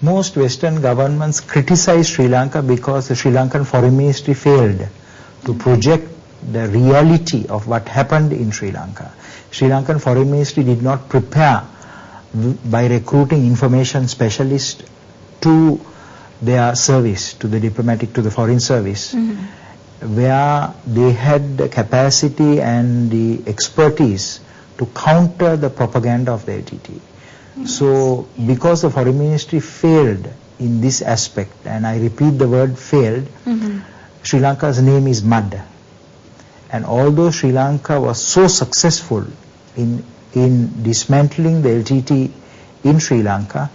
Most Western governments criticize Sri Lanka because the Sri Lankan Foreign Ministry failed to project the reality of what happened in Sri Lanka. Sri Lankan Foreign Ministry did not prepare by recruiting information specialists to their service, to the foreign service, where they had the capacity and the expertise to counter the propaganda of the LTT. So, because the Foreign Ministry failed in this aspect, and I repeat the word failed, Sri Lanka's name is mud. And although Sri Lanka was so successful in dismantling the LTT in Sri Lanka,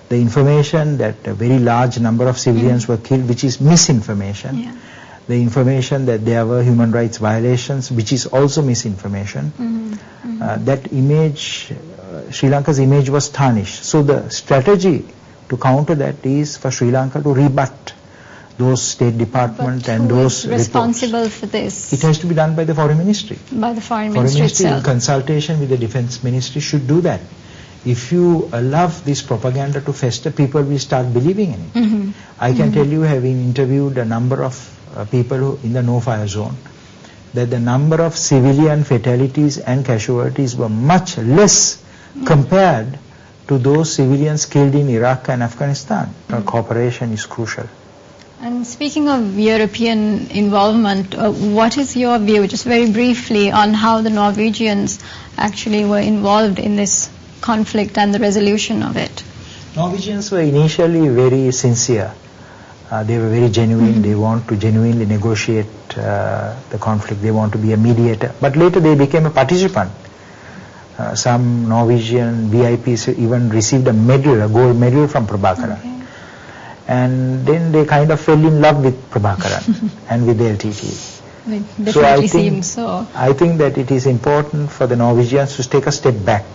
the information that a very large number of civilians were killed, which is misinformation, the information that there were human rights violations, which is also misinformation, that image, Sri Lanka's image was tarnished. So the strategy to counter that is for Sri Lanka to rebut those State Department and those responsible for this? It has to be done by the Foreign Ministry. By the Foreign Ministry itself. In consultation with the Defense Ministry should do that. If you allow this propaganda to fester, people will start believing in it. I can tell you, having interviewed a number of people in the no-fire zone, that the number of civilian fatalities and casualties were much less compared to those civilians killed in Iraq and Afghanistan. Cooperation is crucial. And speaking of European involvement, what is your view, just very briefly, on how the Norwegians actually were involved in this conflict and the resolution of it? Norwegians were initially very sincere. They were very genuine. They want to genuinely negotiate the conflict. They want to be a mediator. But later they became a participant. Some Norwegian VIPs even received a medal, a gold medal from Prabhakaran. And then they kind of fell in love with Prabhakaran and with the LTT. It definitely seems so. I think that it is important for the Norwegians to take a step back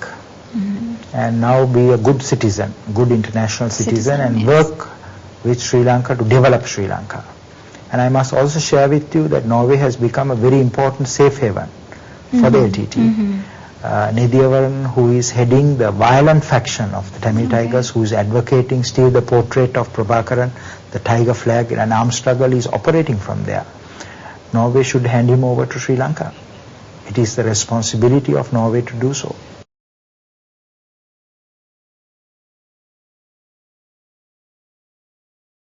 and now be a good citizen, good international citizen, and work with Sri Lanka to develop Sri Lanka. And I must also share with you that Norway has become a very important safe haven for the LTT. Nediyawaran, who is heading the violent faction of the Tamil Tigers, who is advocating still the portrait of Prabhakaran, the tiger flag in an armed struggle, is operating from there. Norway should hand him over to Sri Lanka. It is the responsibility of Norway to do so.